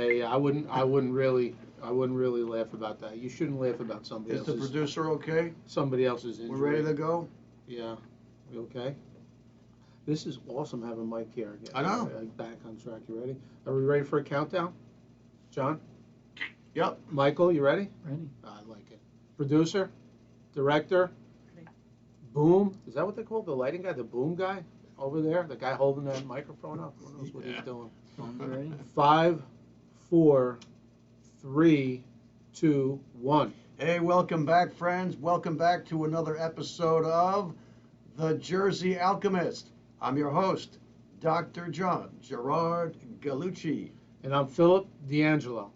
Hey, I wouldn't really laugh about that. You shouldn't laugh about Is the producer okay? somebody else's injury. We're ready to go? Yeah. You okay? This is awesome having Mike here. I know. Back on track. You ready? Are we ready for a countdown? John? Yep. Michael, you ready? Ready. I like it. Producer? Director? Ready. Boom? Is that what they call the lighting guy? The boom guy? Over there? The guy holding that microphone up? Who knows what he's doing? Phone's ready. 5, 4, 3, 2, 1. Hey, welcome back, friends. Welcome back to another episode of The Jersey Alchemist. I'm your host, Dr. John Gerard Gallucci. And I'm Philip D'Angelo.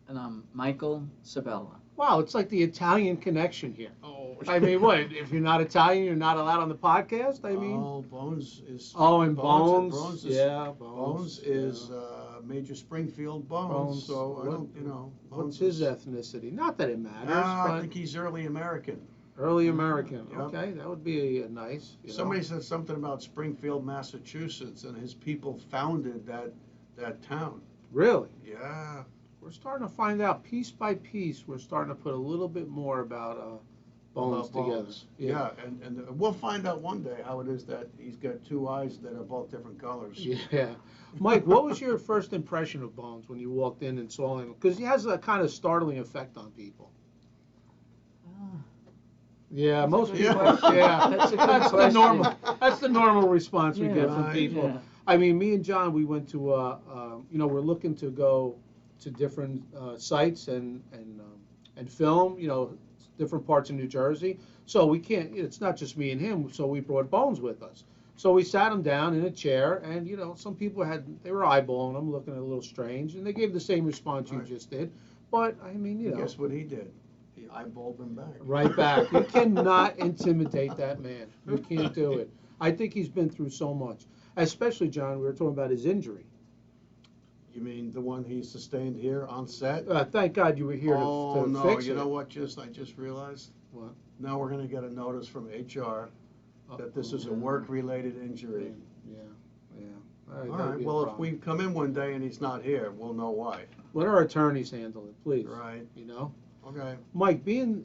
And I'm Michael Sabella. Wow, it's like the Italian connection here. Oh, I mean, what? If you're not Italian, you're not allowed on the podcast? I mean. Oh, Bones is. Oh, and Bones. Bones Bones is, Bones is Major Springfield Bones. So I don't, What's Bones his is, ethnicity? Not that it matters. I but think he's early American. early American. Yep. Okay, that would be a nice. Somebody said something about Springfield, Massachusetts, and his people founded that town. Really? Yeah. We're starting to find out piece by piece. We're starting to put a little bit more about Bones About together. Bones. Yeah, and we'll find out one day how it is that he's got two eyes that are both different colors. Yeah. Mike, what was your first impression of Bones when you walked in and saw him? Because he has a kind of startling effect on people. Yeah, most good people. question. Yeah, That's a good the question. normal. That's the normal response we Yeah, get from right, people. yeah. I mean, me and John, we went to, we're looking to go to different sites and film, different parts of New Jersey. So we can't. It's not just me and him. So we brought Bones with us. So we sat him down in a chair, and some people they were eyeballing him, looking a little strange, and they gave the same response you Right. just did. But I mean, Guess what he did? He eyeballed him back. right back. You cannot intimidate that man. You can't do it. I think he's been through so much. Especially, John, we were talking about his injury. You mean the one he sustained here on set? Thank God you were here Oh, to no, fix you it. know what I just realized? What? Now we're going to get a notice from HR that this is a work-related injury. Yeah. All that'd right, be a well, if problem. we come in one day and he's not here, we'll know why. Let our attorneys handle it, please. Right. Okay. Mike, being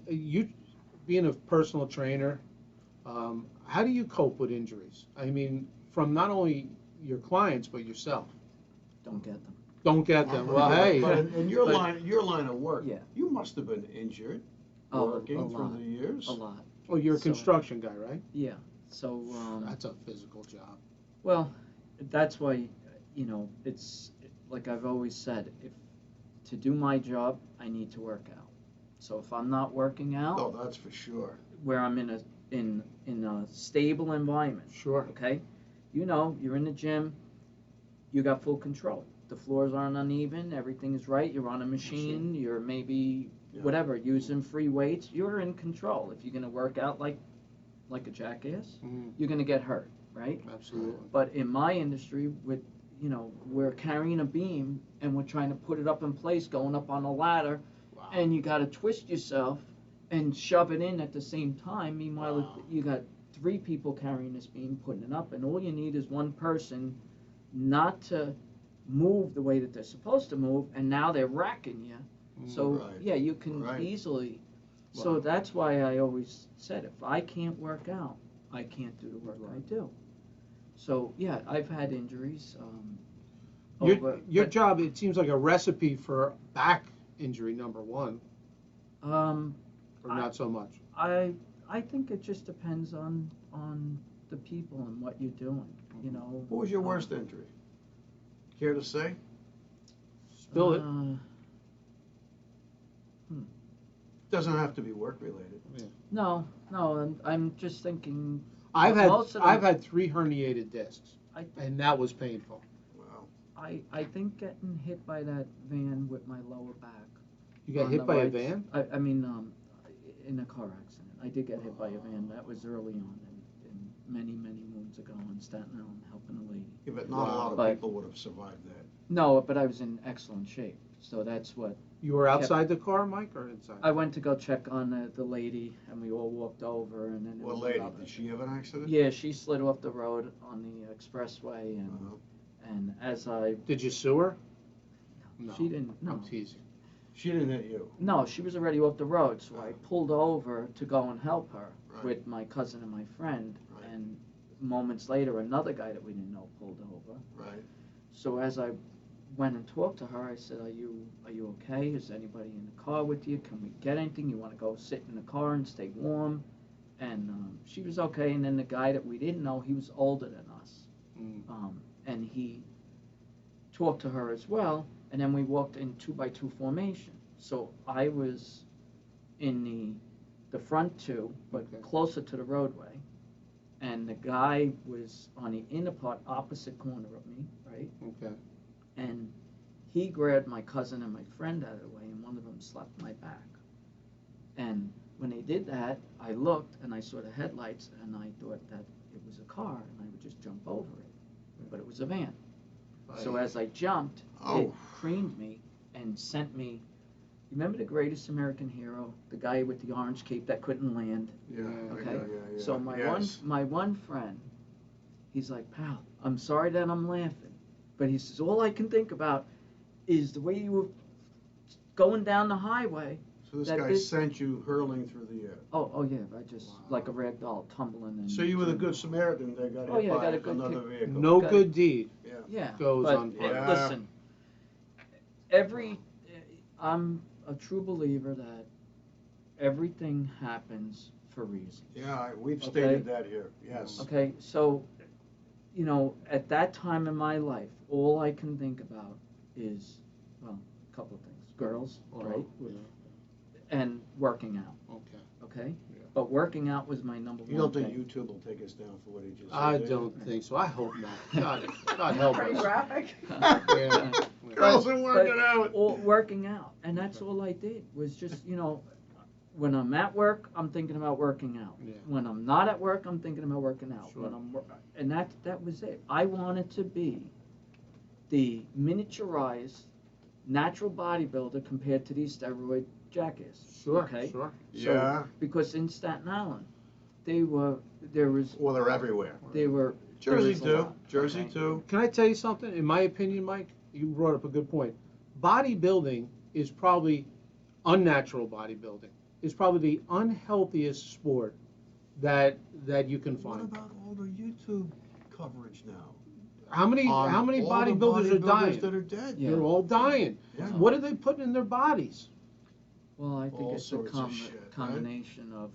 a personal trainer, how do you cope with injuries? I mean, from not only your clients but yourself. Don't get them. Don't get them. Well, hey. But in your But- line of work, Yeah. you must have been injured Oh, working a through lot. the years. A lot. Oh, you're a So- construction guy, right? Yeah. So, That's a physical job. well, that's why, it's like I've always said, if to do my job, I need to work out. So if I'm not working out, Oh, that's for sure. where I'm in a stable environment, Sure. okay? You're in the gym, you got full control. The floors aren't uneven, everything is right, you're on a machine, you're maybe Yeah. whatever, using free weights, you're in control. If you're gonna work out like a jackass, Mhm. you're gonna get hurt, right? Absolutely. But in my industry, we're carrying a beam and we're trying to put it up in place, going up on a ladder, Wow. and you got to twist yourself and shove it in at the same time. Meanwhile, Wow. you got 3 people carrying this beam, putting it up, and all you need is one person not to move the way that they're supposed to move, and now they're racking you. So Right. yeah, you can Right. easily. Wow. So that's why I always said, if I can't work out, I can't do the work I do. So yeah, I've had injuries. Your job, it seems like a recipe for back injury, number one, or not so much. I think it just depends on the people and what you're doing. What was your worst injury? Care to say? Spill it. Doesn't have to be work-related. No, I'm just thinking. I've most of them- had 3 herniated discs, and that was painful. Wow. I think getting hit by that van with my lower back. You got on hit the by a right- van? I mean, in a car accident. I did get hit by a van. That was early on, and many moons ago in Staten Island, helping a lady. Yeah, but not a lot of But- people would have survived that. No, but I was in excellent shape. So that's what. You were outside the car, Mike, or inside? I went to go check on the lady, and we all walked over, and then. it What was lady? about- Did she have an accident? Yeah, she slid off the road on the expressway, and Uh-huh. and as I Did you sue her? No, She didn't. No. I'm teasing. She didn't hit you. No, she was already off the road, so I pulled over to go and help her Right. with my cousin and my friend. Right. And moments later, another guy that we didn't know pulled over. Right. So as I went and talked to her, I said, "Are you okay? Is anybody in the car with you? Can we get anything? You want to go sit in the car and stay warm?" And she was okay. And then the guy that we didn't know, he was older than us, and he talked to her as well. And then we walked in 2x2 formation. So I was in the front two, but Okay. closer to the roadway. And the guy was on the inner part, opposite corner of me, right? Okay. And he grabbed my cousin and my friend out of the way, and one of them slapped my back. And when he did that, I looked and I saw the headlights, and I thought that it was a car, and I would just jump over it. But it was a van. So as I jumped, it creamed me and sent me. Remember the Greatest American Hero, the guy with the orange cape that couldn't land? Yeah. Okay. Yeah. So my Yes. one friend, he's like, "Pal, I'm sorry that I'm laughing," but he says, "All I can think about is the way you were going down the highway." So this that guy this- sent you hurling through the air. Oh yeah, I just like a rag doll tumbling. And So you were the good Samaritan that got Oh, hit yeah, I by got a good another kick. vehicle. No Okay. good deed Yeah, goes but unpunished. listen, I'm a true believer that everything happens for reasons. Yeah, we've Okay. stated that here. Yes. Okay, so, at that time in my life, all I can think about is, well, a couple of things. Girls, right? Yeah. And working out, Okay. okay? Yeah. But working out was my number one You don't think thing. YouTube will take us down for what he just said? I do you? don't think so. I hope not. God help Pretty us. graphic. Yeah. Girls are working But out. all working out, and that's all I did was just, when I'm at work, I'm thinking about working out. Yeah. When I'm not at work, I'm thinking about working out. Sure. When and that was it. I wanted to be the miniaturized natural bodybuilder compared to these steroid jackasses. Sure. Okay. Sure. So, Yeah. because in Staten Island, there were Well, they're everywhere. Jersey was a too. lot, Jersey okay? too. Can I tell you something? In my opinion, Mike, you brought up a good point. Bodybuilding is probably unnatural bodybuilding. It's probably the unhealthiest sport that you can What find. about all the YouTube coverage now? How many On all the bodybuilders are dying? that are dead. Yeah. They're all dying. Yeah. What are they putting in their bodies? Well, I think All it's a sorts of shit, right? combination of,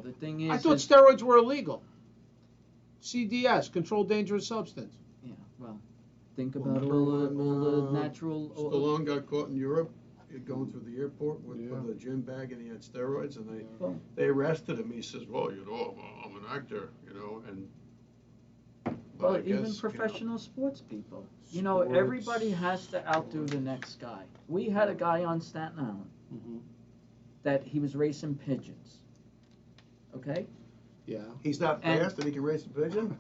the thing is. I thought is- steroids were illegal. CDS, controlled dangerous substance. Yeah, well, think Well, about remember all the when, natural. Stallone got caught in Europe going through the airport with Yeah. a gym bag and he had steroids and Well, they arrested him. He says, "Well, I'm an actor, and." but well, I even guess, professional sports people. Sports. Everybody has to outdo the next guy. We had a guy on Staten Island Mm-hmm. that he was racing pigeons. Okay, Yeah. He's not And- fast and he can race a pigeon.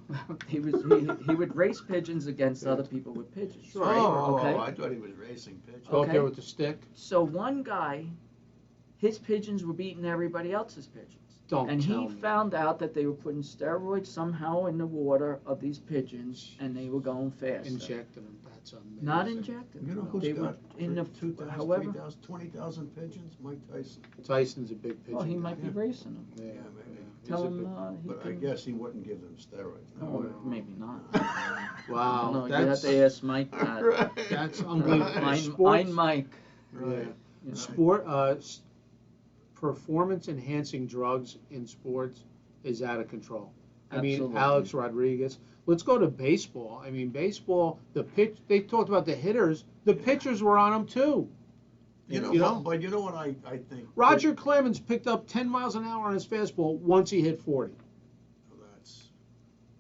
he would race pigeons against other people with pigeons. Sure. Right? Oh, Okay. I thought he was racing pigeons. Go out Okay. there with the stick. So one guy, his pigeons were beating everybody else's pigeons. Don't And tell he me. found out that they were putting steroids somehow in the water of these pigeons, and they were going faster. Injecting them. That's amazing. Not injected. You know no. who's They got were in the 2,000, however. 3,000, 20,000 pigeons? Mike Tyson. Tyson's a big pigeon. Well, he guy. might be Yeah. racing them. Yeah, maybe. He's Tell a him big- he But I can. guess he wouldn't give them steroids. Oh, No. maybe not. Wow. No, you have that's to ask Mike that. Right. that's unbelievable. I'm Sports- Mike. Yeah. Right. You know. Performance enhancing drugs in sports is out of control. I mean, Absolutely. Alex Rodriguez. Let's go to baseball. I mean, baseball. They talked about the hitters. The pitchers were on them too. You know, You know? but you know what I think? Roger Clemens picked up 10 miles an hour on his fastball once he hit 40. That's.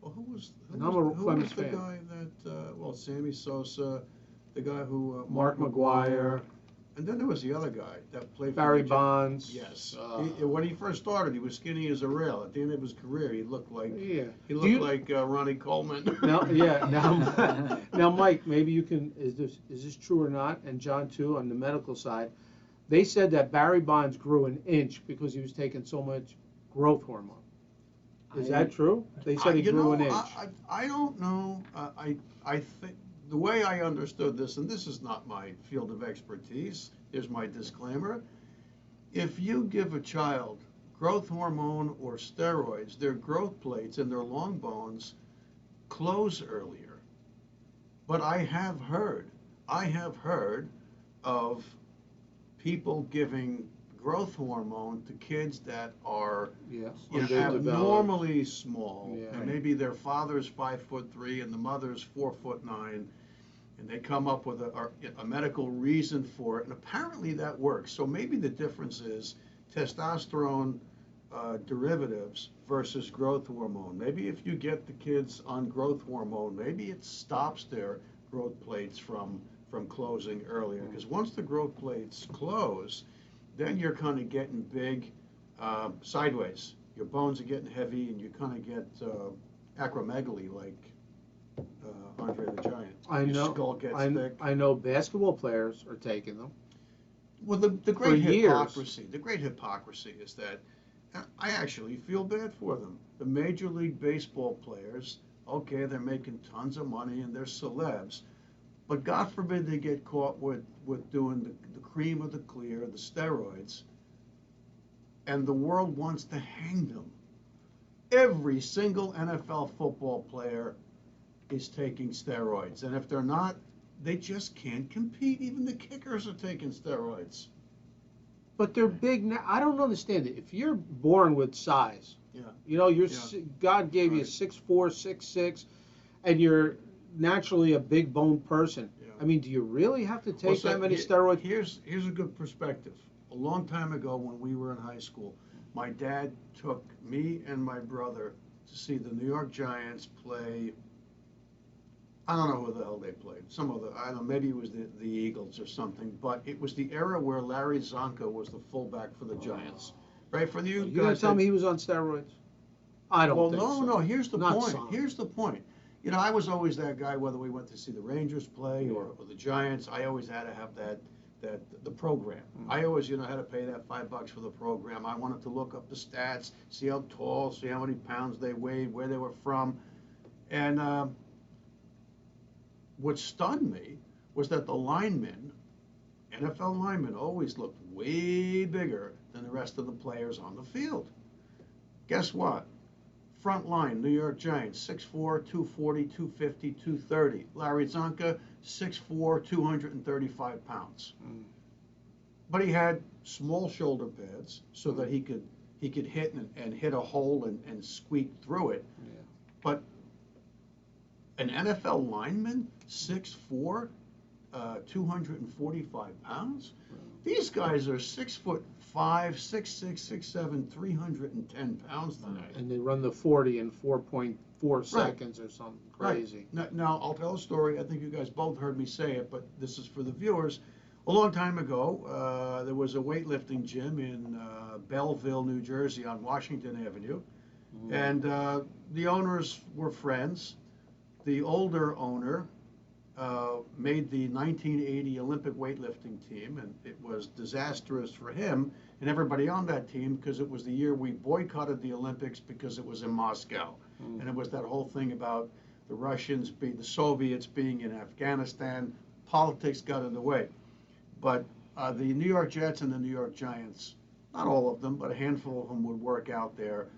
Well, who was And I'm a who Clemens was the fan. guy that? Well, Sammy Sosa, the guy who Mark McGuire, and then there was the other guy that played for Barry the Jets. Bonds. Yes. When he first started, he was skinny as a rail. At the end of his career, he looked like Yeah. he Do looked you- like Ronnie Coleman. Now, yeah. Now, Mike, maybe you can. Is this true or not? And John too, on the medical side, they said that Barry Bonds grew an inch because he was taking so much growth hormone. Is that true? They said he You grew know, an inch. I don't know. I think the way I understood this, and this is not my field of expertise, here's my disclaimer. If you give a child growth hormone or steroids, their growth plates and their long bones close earlier. But I have heard of people giving growth hormone to kids that are Yes. abnormally small, Yeah. and maybe their father's 5'3" and the mother's 4'9", and they come up with a medical reason for it, and apparently that works. So maybe the difference is testosterone derivatives versus growth hormone. Maybe if you get the kids on growth hormone, maybe it stops their growth plates from closing earlier. Because once the growth plates close, then you're kind of getting big sideways. Your bones are getting heavy, and you kind of get acromegaly like Andre the Giant. Your skull gets thick. I know basketball players are taking them. Well, the great years. hypocrisy is that I actually feel bad for them. The Major League Baseball players, okay, they're making tons of money and they're celebs, but God forbid they get caught with doing the cream of the clear, the steroids, and the world wants to hang them. Every single NFL football player is taking steroids, and if they're not, they just can't compete. Even the kickers are taking steroids. But they're big now. I don't understand it. If you're born with size, God gave you 6'4", 6'6", and you're naturally a big boned person. Yeah. I mean, do you really have to take that many steroids? Here's a good perspective. A long time ago, when we were in high school, my dad took me and my brother to see the New York Giants play. I don't know who the hell they played. I don't know, maybe it was the Eagles or something, but it was the era where Larry Zonka was the fullback for the Giants. Right? For you guys. Gonna tell me he was on steroids? I don't think so. No, here's the point. Son. Here's the point. I was always that guy, whether we went to see the Rangers play or the Giants, I always had to have the program. I always, had to pay that $5 for the program. I wanted to look up the stats, see how tall, see how many pounds they weighed, where they were from. And what stunned me was that the NFL linemen, always looked way bigger than the rest of the players on the field. Guess what? Front line, New York Giants, 6'4", 240, 250, 230. Larry Zonka, 6'4", 235 pounds. But he had small shoulder pads so that he could hit and hit a hole and squeak through it. Yeah. But an NFL lineman, 6'4", 245 pounds? These guys are 6'5", 6'6", 6'7", 310 pounds today. And they run the 40 in 4.4 seconds or something crazy. Right. Now, I'll tell a story. I think you guys both heard me say it, but this is for the viewers. A long time ago, there was a weightlifting gym in Belleville, New Jersey on Washington Avenue. And the owners were friends. The older owner made the 1980 Olympic weightlifting team, and it was disastrous for him and everybody on that team because it was the year we boycotted the Olympics because it was in Moscow. And it was that whole thing about the Soviets being in Afghanistan. Politics got in the way. But the New York Jets and the New York Giants, not all of them, but a handful of them would work out there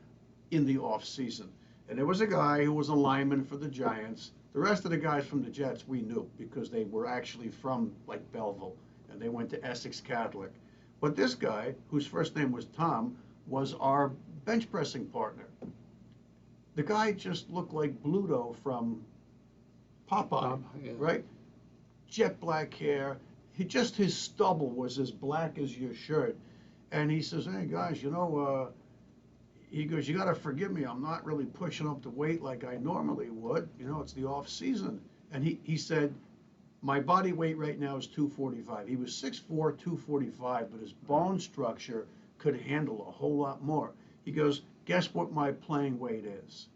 in the off season. And there was a guy who was a lineman for the Giants. The rest of the guys from the Jets we knew because they were actually from like Belleville and they went to Essex Catholic. But this guy, whose first name was Tom, was our bench pressing partner. The guy just looked like Bluto from Popeye, right? Jet black hair. His stubble was as black as your shirt. And he says, hey guys, he goes, you got to forgive me. I'm not really pushing up the weight like I normally would. It's the off season. And he said, my body weight right now is 245. He was 6'4", 245, but his bone structure could handle a whole lot more. He goes, guess what my playing weight is?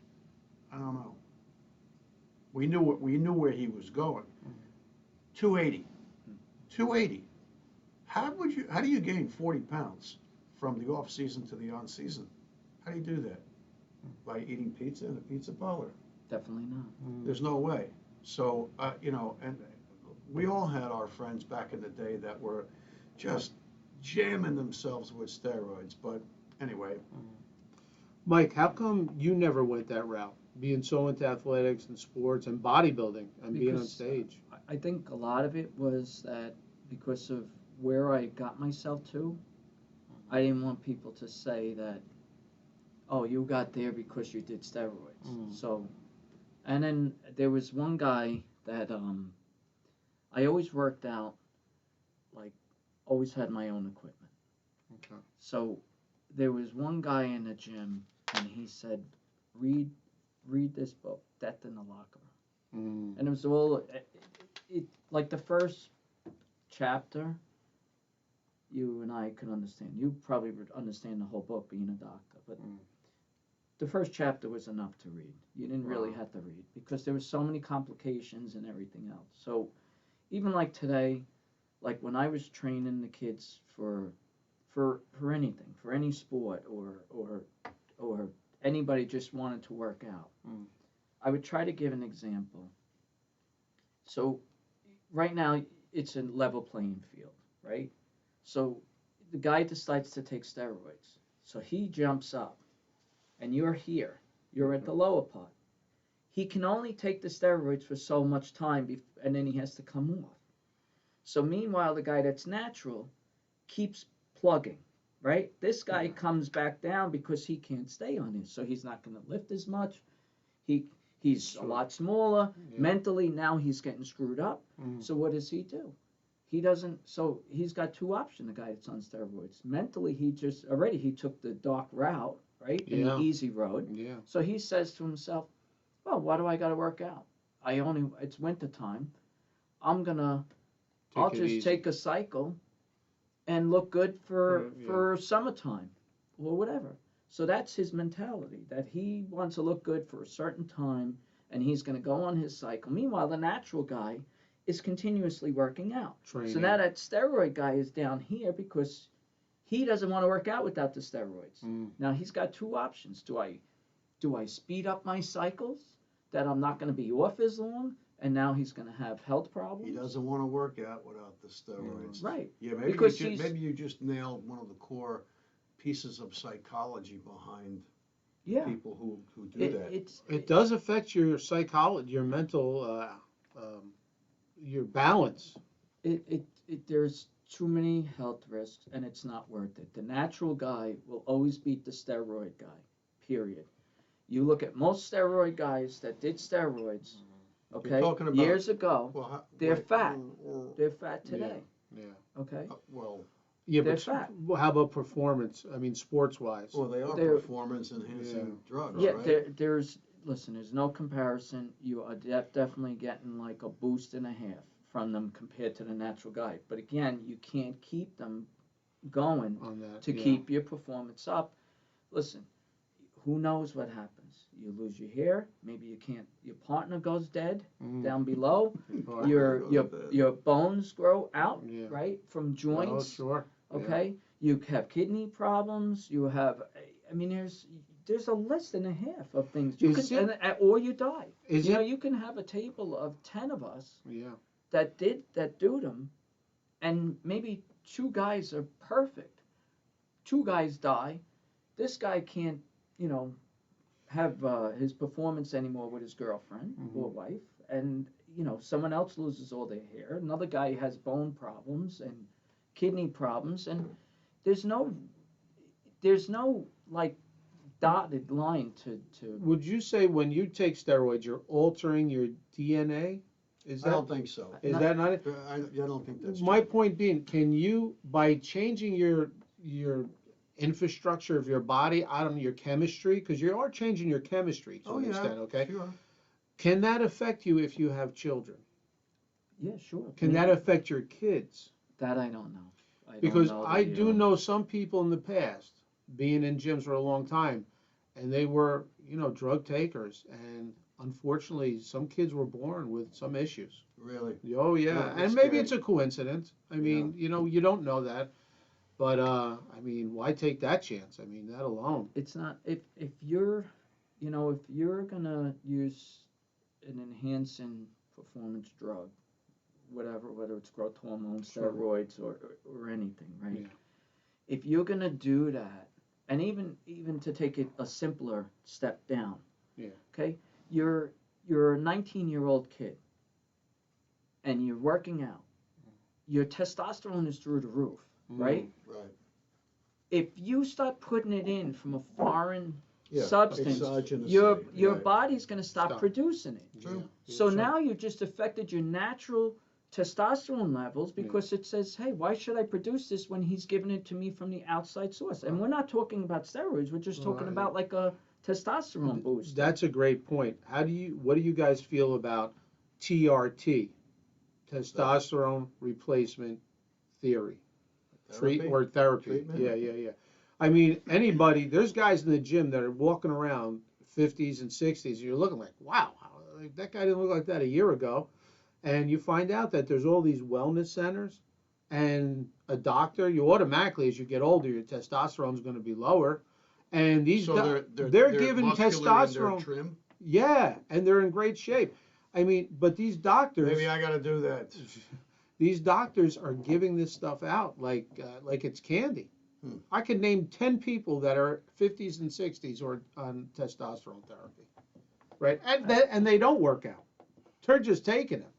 I don't know. We knew where he was going. 280. 280. How do you gain 40 pounds from the off season to the on season? How do you do that? By eating pizza in a pizza parlor? Definitely not. There's no way. So, and we all had our friends back in the day that were just jamming themselves with steroids. But anyway, Mike, how come you never went that route? Being so into athletics and sports and bodybuilding and being on Because stage. I think a lot of it was that because of where I got myself to, I didn't want people to say that, oh, you got there because you did steroids. So, and then there was one guy that I always worked out, like, always had my own equipment. Okay. So there was one guy in the gym, and he said, read this book, Death in the Locker Room. And it was all, like the first chapter, you and I could understand. You probably would understand the whole book being a doctor, but the first chapter was enough to read. You didn't really have to read because there were so many complications and everything else. So even like today, like when I was training the kids for anything, for any sport or anybody just wanted to work out, I would try to give an example. So right now it's a level playing field, right? So the guy decides to take steroids. So he jumps up and you're here. You're at the lower part. He can only take the steroids for so much time and then he has to come off. So meanwhile, the guy that's natural keeps plugging, right? This guy comes back down because he can't stay on it. So he's not going to lift as much. He's a lot smaller. Yeah. Mentally, now he's getting screwed up. So what does he do? He doesn't, so he's got two options, the guy that's on steroids. Mentally, he took the dark route, right? And the easy road. Yeah. So he says to himself, well, why do I got to work out? It's winter time. I'll just take a cycle and look good for summertime or whatever. So that's his mentality, that he wants to look good for a certain time and he's going to go on his cycle. Meanwhile, the natural guy is continuously working out. Training. So now that steroid guy is down here because he doesn't want to work out without the steroids. Now he's got two options. Do I speed up my cycles that I'm not going to be off as long? And now he's going to have health problems. He doesn't want to work out without the steroids. Right. Yeah, maybe you just nailed one of the core pieces of psychology behind people who do that. It does affect your psychology, your mental, your balance. There's too many health risks, and it's not worth it. The natural guy will always beat the steroid guy, period. You look at most steroid guys that did steroids, okay, years ago, they're fat. They're fat today. Yeah. Okay. Yeah, they're fat. How about performance? I mean, sports-wise. Well, they're performance-enhancing drugs, yeah, right? There's no comparison. You are definitely getting like a boost and a half from them compared to the natural guy. But again, you can't keep them going to keep your performance up. Listen, who knows what happens? You lose your hair. Maybe you can't. Your partner goes dead down below. Your bones grow out, right, from joints. Oh, sure. Okay, you have kidney problems. You have. I mean, there's a list and a half of things. Or you die. You can have a table of 10 of us. Yeah. That do them, and maybe 2 guys are perfect. 2 guys die. This guy can't, have his performance anymore with his girlfriend or wife, and someone else loses all their hair. Another guy has bone problems and kidney problems, and there's no like dotted line to. Would you say when you take steroids, you're altering your DNA? I don't think so. Is that not it? I don't think that's my true. point being, can you, by changing your infrastructure of your body, your chemistry, because you are changing your chemistry to an extent, okay? Sure. Can that affect you if you have children? Yeah, sure. Can that affect your kids? That I don't know. Because I do know some people in the past, being in gyms for a long time, and they were, drug takers, and unfortunately, some kids were born with some issues. Really? Oh, yeah. And maybe it's a coincidence. I mean, you don't know that. But, I mean, why take that chance? I mean, that alone. It's not, if you're going to use an enhancing performance drug, whether it's growth hormone, Sure. steroids, or anything, right? Yeah. If you're gonna do that, and even to take it a simpler step down, Yeah. okay, you're a 19-year-old kid, and you're working out. Your testosterone is through the roof, right? Right. If you start putting it in from a foreign Yeah, substance, exogenously, your right. body's going to stop Stop. producing it. True. Yeah. So now you just affected your natural testosterone levels because it says, hey, why should I produce this when he's giving it to me from the outside source? And we're not talking about steroids. We're just talking about like a testosterone boost. That's a great point. What do you guys feel about TRT, testosterone replacement theory? Therapy. Treatment? Yeah. I mean, there's guys in the gym that are walking around 50s and 60s, and you're looking like, wow, that guy didn't look like that a year ago. And you find out that there's all these wellness centers and a doctor. You automatically, as you get older, your testosterone is going to be lower. And they're giving muscular and they're testosterone. trim? Yeah, and they're in great shape. I mean, but these doctors. Maybe I got to do that. These doctors are giving this stuff out like it's candy. I could name 10 people that are 50s and 60s or on testosterone therapy, right? And they don't work out. They're just taking it.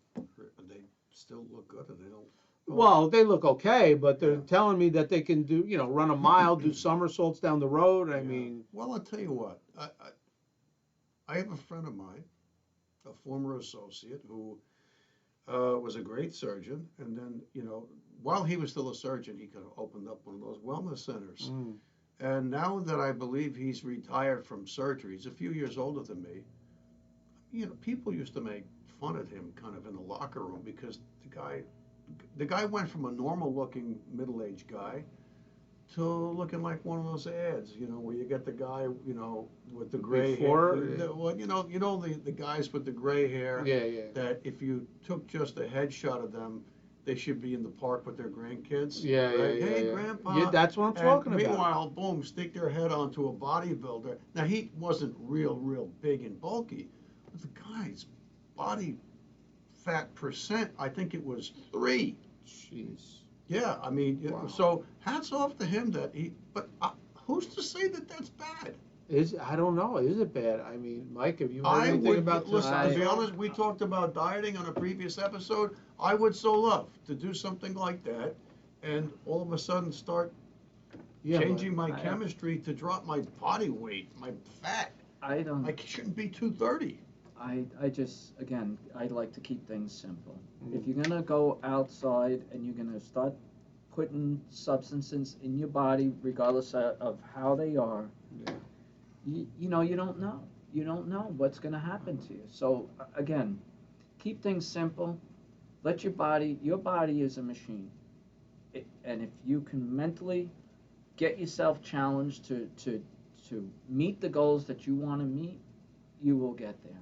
They still look good, and they don't. Well, they look okay, but they're telling me that they can do, run a mile, do somersaults down the road. I mean, well, I'll tell you what. I have a friend of mine, a former associate, who was a great surgeon, and then while he was still a surgeon, he could have opened up one of those wellness centers. And now that I believe he's retired from surgery, he's a few years older than me. People used to make fun of him kind of in the locker room because the guy went from a normal-looking middle-aged guy to looking like one of those ads, where you get the guy, with the gray hair. The guys with the gray hair. Yeah. That if you took just a headshot of them, they should be in the park with their grandkids. Yeah, right? yeah. Hey, Grandpa. Yeah, that's what I'm talking about. Meanwhile, boom, stick their head onto a bodybuilder. Now, he wasn't real big and bulky, but the guy's body fat percent, I think it was 3. Jeez. Yeah, I mean, Wow. So hats off to him but who's to say that that's bad? I don't know. Is it bad? I mean, Mike, have you heard anything about this? Listen, to be honest, we talked about dieting on a previous episode. I would so love to do something like that and all of a sudden start changing my chemistry to drop my body weight, my fat. I shouldn't be 230. I just, again, I'd like to keep things simple. If you're going to go outside and you're going to start putting substances in your body, regardless of how they are, you don't know. You don't know what's going to happen to you. So, again, keep things simple. Let your body is a machine. And if you can mentally get yourself challenged to meet the goals that you want to meet, you will get there.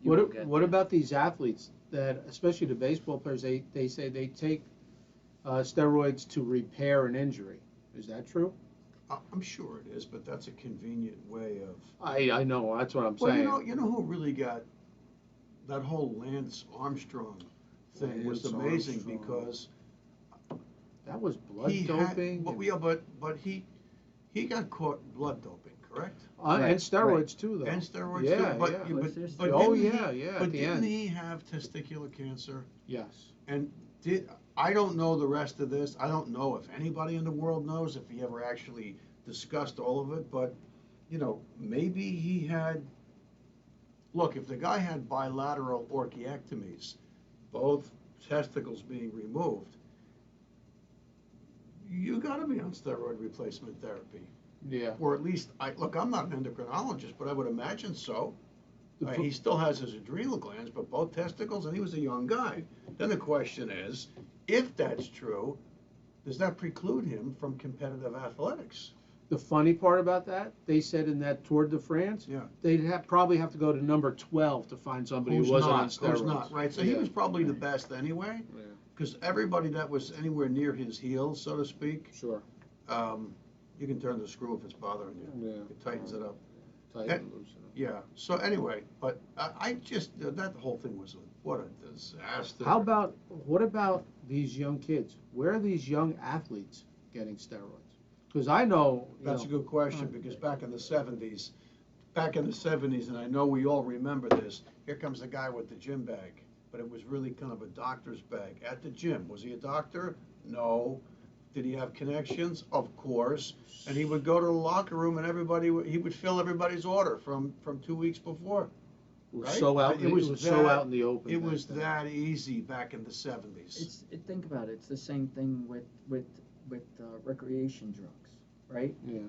What about these athletes that, especially the baseball players, they say they take steroids to repair an injury? Is that true? I'm sure it is, but that's a convenient way of. I know, that's what I'm saying. You know who really got that whole Lance Armstrong thing was amazing because that was blood doping. But he got caught blood doping, correct? And steroids too, though. And steroids too. But didn't he have testicular cancer? Yes. And I don't know the rest of this. I don't know if anybody in the world knows, if he ever actually discussed all of it. But, maybe he had. Look, if the guy had bilateral orchiectomies, both testicles being removed, you got to be on steroid replacement therapy. Yeah. Or at least, I'm not an endocrinologist, but I would imagine so. He still has his adrenal glands, but both testicles, and he was a young guy. Then the question is, if that's true, does that preclude him from competitive athletics? The funny part about that, they said in that Tour de France, they'd probably have to go to number 12 to find somebody who wasn't on steroids. Who's not, right? So he was probably the best anyway, because everybody that was anywhere near his heels, so to speak, sure, you can turn the screw if it's bothering you. It tightens it up. tighten And- and loosen them. Yeah, so anyway, but I just, that whole thing was, what a disaster. What about these young kids? Where are these young athletes getting steroids? Because I know, That's a good question, because back in the 70s, and I know we all remember this, here comes the guy with the gym bag, but it was really kind of a doctor's bag at the gym. Was he a doctor? No. Did he have connections? Of course. And he would go to the locker room and he would fill everybody's order from 2 weeks before. it was Right? so out. It It was was so that- out in the open. It back was then. that easy back in the 70s. Think about it. It's the same thing with recreation drugs, right? Yeah.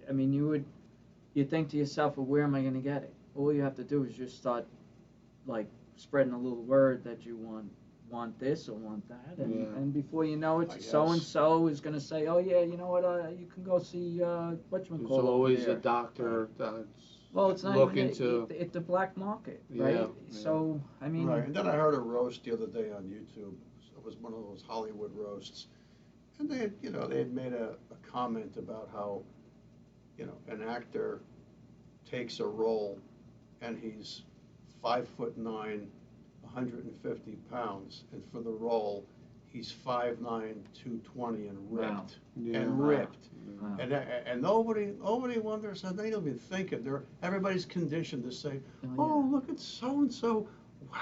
I mean, you think to yourself, well, where am I going to get it? All you have to do is just start, like, spreading a little word that you want this or want that, and, Yeah. and before you know I it, guess. so and so is going to say, oh yeah, you know what, you can go see There's whatchamacallit always over there. a doctor that's Well, it's not looking even to. it's the black market, Yeah, right? yeah. So I mean, Right, and then I heard a roast the other day on YouTube. It was one of those Hollywood roasts. And they had made a comment about how, an actor takes a role and he's 5'9", 150 pounds, and for the role, he's 5'9", 220 and ripped. Wow. Yeah. And Wow. ripped. wow. And nobody wonders, and they don't even think it. Everybody's conditioned to say, oh, look at so-and-so. Wow,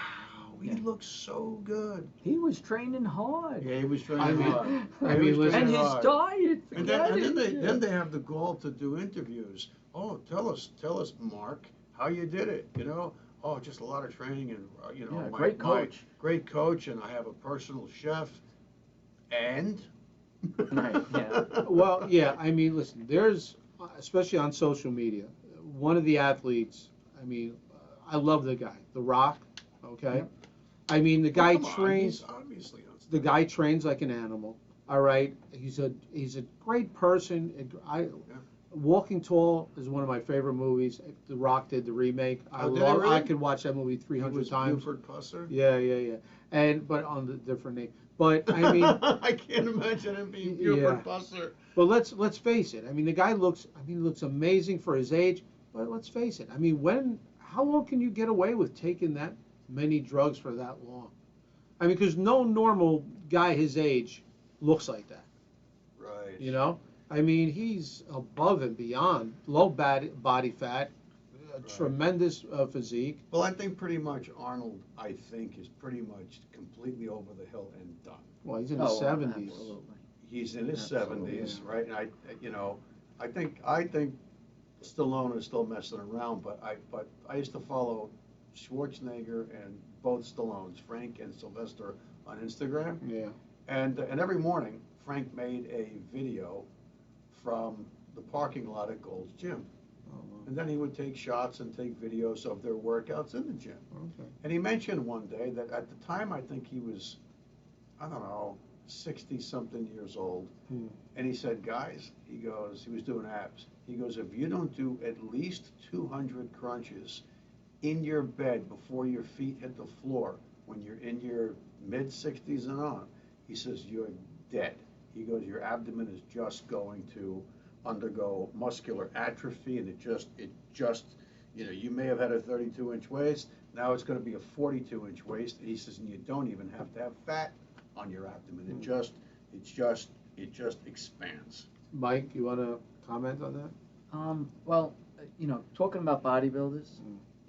he Yeah. looks so good. He was training hard. Yeah, he was I training mean- hard. I He mean, was listen- And training his hard. diet, And then they yeah. then they have the gall to do interviews. Oh, tell us, Mark, how you did it. Oh, just a lot of training and Yeah, my great coach. great coach, and I have a personal chef. And Right, yeah. Well, yeah. I mean, listen. There's, especially on social media, one of the athletes. I mean, I love the guy, The Rock. Okay. Yep. I mean, the guy Come on, trains. he's obviously on The guy trains like an animal. All right. He's a great person. Walking Tall is one of my favorite movies. The Rock did the remake. I Oh, did he love. really? I could watch that movie He 300 was times. Buford Pusser. Yeah. But on the different name. But I mean, I can't imagine him being Buford Yeah. Pusser. but let's face it. I mean, the guy looks. I mean, he looks amazing for his age. But let's face it. I mean, how long can you get away with taking that many drugs for that long? I mean, because no normal guy his age looks like that. Right. I mean, he's above and beyond. Low body fat, tremendous physique. Well, I think pretty much Arnold, is pretty much completely over the hill and done. Well, he's in Oh, his 70s. absolutely. He's in his Absolutely. 70s, right? And I think Stallone is still messing around, but I used to follow Schwarzenegger and both Stallones, Frank and Sylvester, on Instagram. Yeah. And every morning, Frank made a video from the parking lot at Gold's Gym. Oh, wow. And then he would take shots and take videos of their workouts in the gym. Okay. And he mentioned one day that at the time, I think he was, I don't know, 60-something years old. Hmm. And he said, guys, he was doing abs. He goes, if you don't do at least 200 crunches in your bed before your feet hit the floor, when you're in your mid-60s and on, he says, you're dead. He goes, your abdomen is just going to undergo muscular atrophy, and it just, you may have had a 32-inch waist, now it's going to be a 42-inch waist. And he says, and you don't even have to have fat on your abdomen. It just expands. Mike, you want to comment on that? Well, talking about bodybuilders,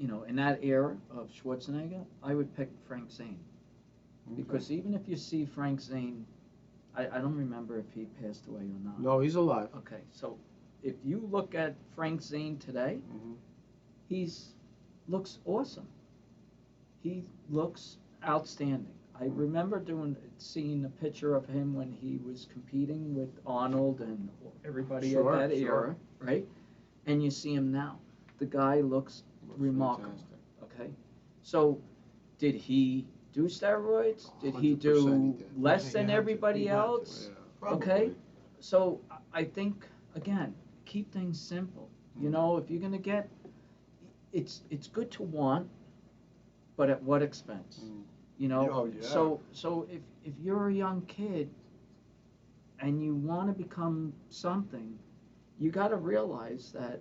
Mm. in that era of Schwarzenegger, I would pick Frank Zane. Okay. Because even if you see Frank Zane, I don't remember if he passed away or not. No, he's alive. Okay, so if you look at Frank Zane today, Mhm. he's looks awesome. He looks outstanding. I remember seeing a picture of him when he was competing with Arnold and everybody Sure, at that sure. era, right? And you see him now. The guy looks remarkable. Fantastic. Okay, so did he do steroids? Did he 100% do he did. less He than had to. everybody He had to, else? Yeah. Okay, so I think again, keep things simple. If you're gonna get, it's good to want, but at what expense? Mm. Oh, yeah. So if you're a young kid and you want to become something, you got to realize that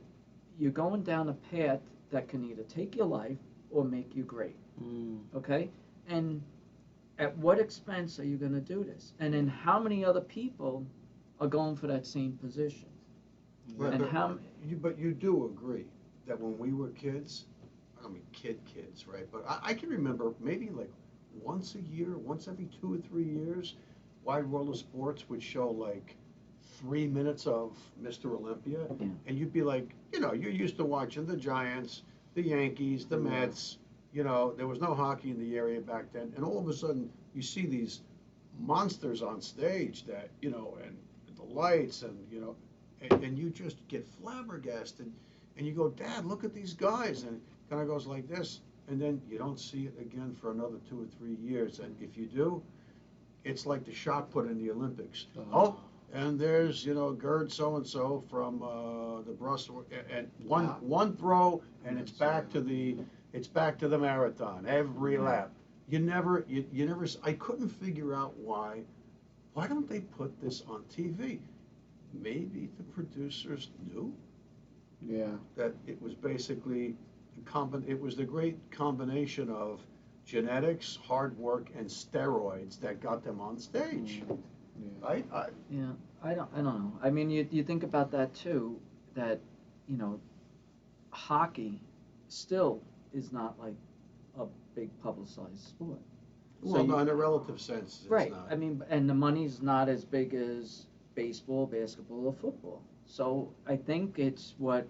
you're going down a path that can either take your life or make you great. Okay? And at what expense are you going to do this? And then how many other people are going for that same position? Right, And but you do agree that when we were kids, I mean kids, right? But I can remember maybe like once a year, once every 2 or 3 years, Wide World of Sports would show like 3 minutes of Mr. Olympia, Yeah. and you'd be like, you're used to watching the Giants, the Yankees, the Mets. There was no hockey in the area back then, and all of a sudden you see these monsters on stage that and the lights and you just get flabbergasted, and you go, Dad, look at these guys, and it kind of goes like this, and then you don't see it again for another 2 or 3 years, and if you do, it's like the shot put in the Olympics. And there's Gerd so and so from the Brussels, and one throw, and it's back to the marathon every lap. You never. I couldn't figure out why don't they put this on TV? Maybe the producers knew that it was basically it was the great combination of genetics, hard work, and steroids that got them on stage. Right? I don't know. I mean, you think about that too, that, hockey still is not like a big publicized sport. Well, no, in a relative sense, it's right. not. I mean, and the money's not as big as baseball, basketball, or football. So I think it's what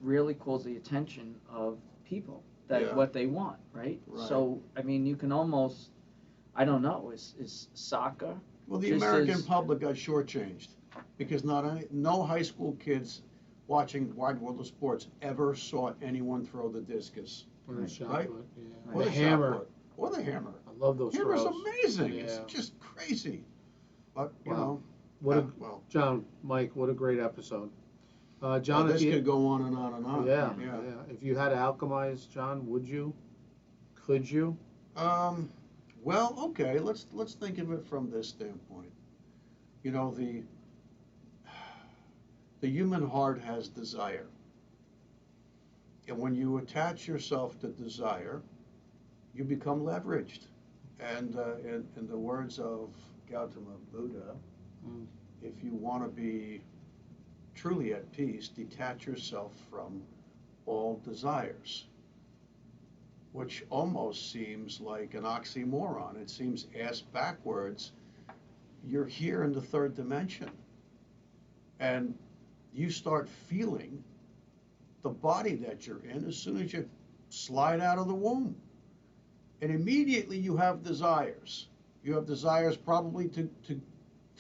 really calls the attention of people, that what they want, right? So, I mean, you can almost, I don't know, is soccer? Well, the American public got shortchanged because no high school kids watching Wide World of Sports ever saw anyone throw the discus. Or the shot right? put, Or the the hammer. shot put. Or the hammer. I love those Hammer's throws. amazing. It's just crazy. But, John, Mike, what a great episode. John, this could go on and on and on. Yeah. If you had to alchemize, John, would you? Could you? Well, okay, let's think of it from this standpoint. The human heart has desire. And when you attach yourself to desire, you become leveraged. And in the words of Gautama Buddha, if you want to be truly at peace, detach yourself from all desires, which almost seems like an oxymoron. It seems ass backwards. You're here in the third dimension, and you start feeling the body that you're in as soon as you slide out of the womb. And immediately you have desires. You have desires probably to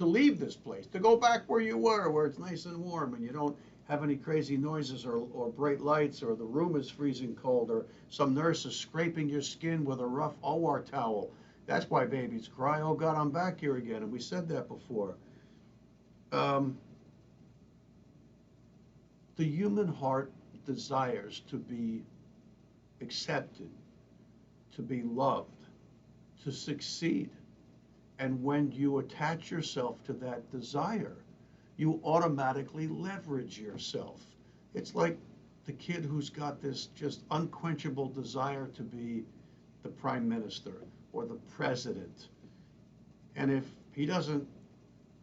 leave this place, to go back where you were, where it's nice and warm and you don't have any crazy noises or bright lights, or the room is freezing cold, or some nurse is scraping your skin with a rough OR towel. That's why babies cry, oh God, I'm back here again. And we said that before. The human heart desires to be accepted, to be loved, to succeed. And when you attach yourself to that desire, you automatically leverage yourself. It's like the kid who's got this just unquenchable desire to be the prime minister or the president. And if he doesn't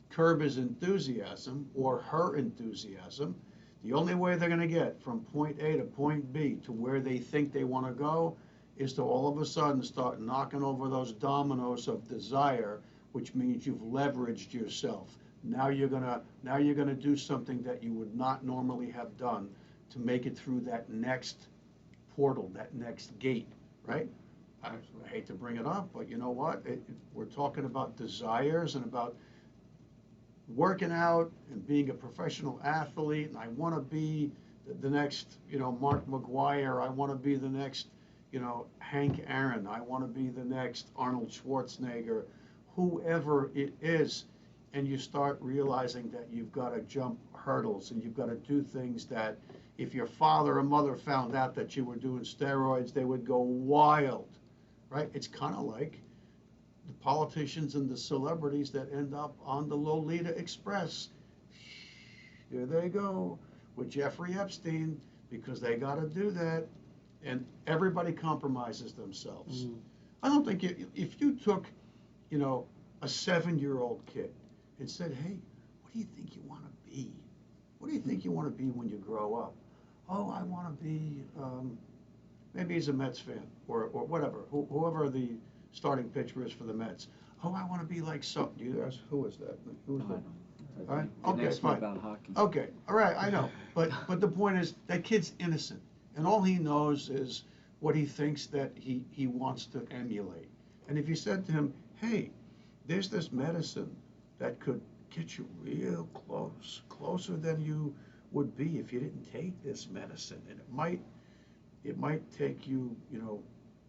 curb his enthusiasm or her enthusiasm, the only way they're going to get from point A to point B to where they think they want to go is to all of a sudden start knocking over those dominoes of desire, which means you've leveraged yourself. Now you're gonna do something that you would not normally have done to make it through that next portal, that next gate, right? I hate to bring it up, but you know what? We're talking about desires and about working out and being a professional athlete, and I want to be the next, Mark McGuire. I want to be the next, Hank Aaron. I want to be the next Arnold Schwarzenegger, whoever it is. And you start realizing that you've got to jump hurdles and you've got to do things that if your father or mother found out that you were doing steroids, they would go wild, right? It's kind of like the politicians and the celebrities that end up on the Lolita Express. Here they go. with Jeffrey Epstein because they got to do that, and everybody compromises themselves. I don't think if you took, you know, a 7-year-old kid and said, hey, what do you think you want to be? What do you think you want to be when you grow up? Oh, I want to be, maybe he's a Mets fan or whatever, whoever the starting pitcher is for the Mets. Oh, I want to be like so. Do you ask who is that? Who is that? All right. Okay, fine. About hockey. Okay, all right, I know. But the point is, that kid's innocent, and all he knows is what he thinks that he wants to emulate. And if you said to him, hey, there's this medicine that could get you real close, closer than you would be if you didn't take this medicine, and it might take you, you know,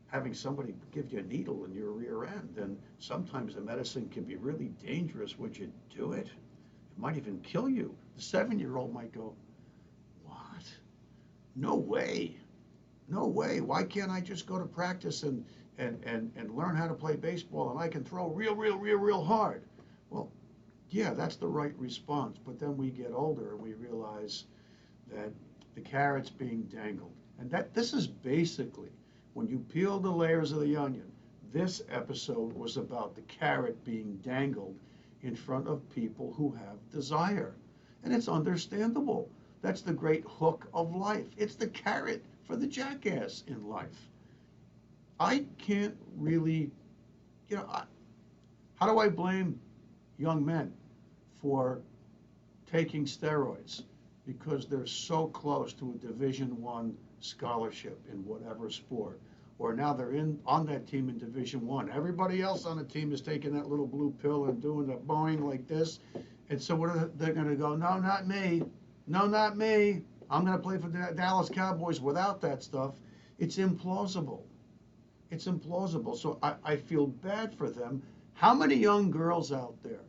having somebody give you a needle in your rear end, and sometimes the medicine can be really dangerous. Would you do it? It might even kill you. The 7-year-old might go, what? No way. No way. Why can't I just go to practice and learn how to play baseball, and I can throw real hard? Well, yeah, that's the right response. But then we get older and we realize that the carrot's being dangled. And that this is basically, when you peel the layers of the onion, this episode was about the carrot being dangled in front of people who have desire. And it's understandable. That's the great hook of life. It's the carrot for the jackass in life. I can't really, you know, how do I blame young men for taking steroids? Because they're so close to a Division I scholarship in whatever sport. Or now they're on that team in Division I. Everybody else on the team is taking that little blue pill and doing the boing like this. And so they're going to go, no, not me. No, not me. I'm going to play for the Dallas Cowboys without that stuff. It's implausible. It's implausible. So I feel bad for them. How many young girls out there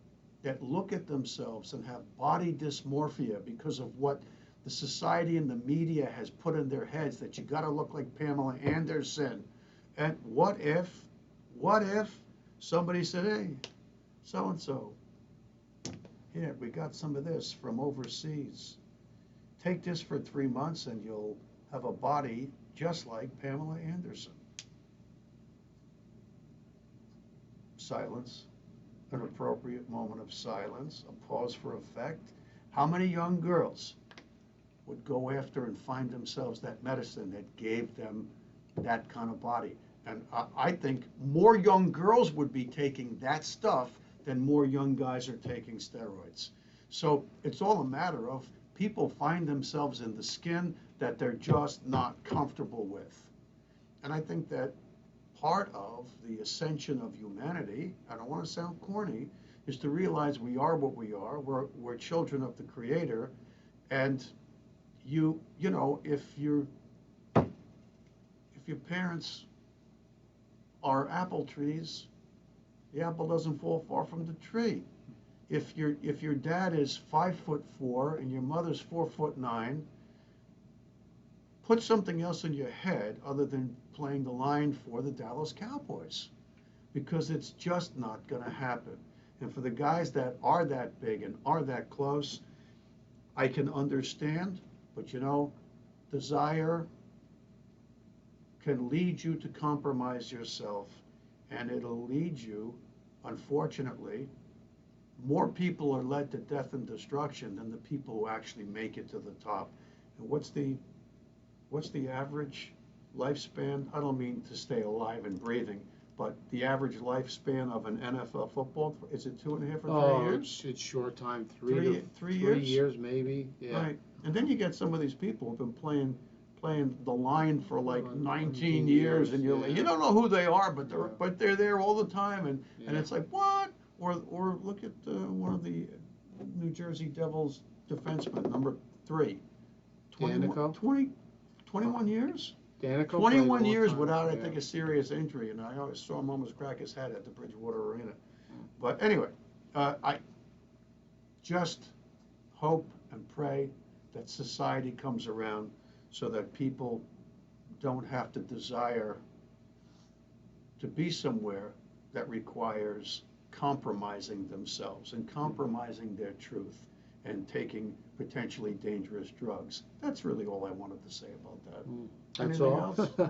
that look at themselves and have body dysmorphia because of what the society and the media has put in their heads, that you got to look like Pamela Anderson? And what if somebody said, hey, so-and-so, here, we got some of this from overseas. Take this for 3 months and you'll have a body just like Pamela Anderson. Silence, an appropriate moment of silence, a pause for effect. How many young girls would go after and find themselves that medicine that gave them that kind of body? And I think more young girls would be taking that stuff than more young guys are taking steroids. So it's all a matter of people find themselves in the skin that they're just not comfortable with. And I think that part of the ascension of humanity, I don't want to sound corny, is to realize we are what we are. We're children of the Creator, and you know, if your parents are apple trees, the apple doesn't fall far from the tree. If your dad is 5'4" and your mother's 4'9", put something else in your head other than playing the line for the Dallas Cowboys, because it's just not going to happen. And for the guys that are that big and are that close, I can understand, but you know, desire can lead you to compromise yourself, and it'll lead you, unfortunately, more people are led to death and destruction than the people who actually make it to the top. And what's the average lifespan? I don't mean to stay alive and breathing, but the average lifespan of an NFL football, is it 2.5 or 3 years? It's short time, Three three years? years maybe. Yeah. Right. And then you get some of these people who've been playing the line for like 19 19 years, and years, you don't know who they are, but they're there all the time, and Yeah. it's like, what? Or look at one of the New Jersey Devils defensemen, number 3. 21 years? Danico 21 years time, without, I yeah. think, a serious injury, and I always saw him almost crack his head at the Bridgewater Arena. But anyway, I just hope and pray that society comes around so that people don't have to desire to be somewhere that requires compromising themselves and compromising their truth and taking potentially dangerous drugs. That's really all I wanted to say about that. That's Anything all. else? I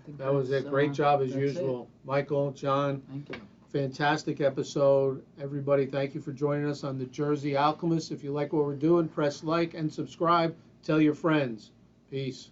think That was that's, a great job as that's usual. Michael, John, Thank you. fantastic episode. Everybody, thank you for joining us on the Jersey Alchemist. If you like what we're doing, press like and subscribe. Tell your friends. Peace.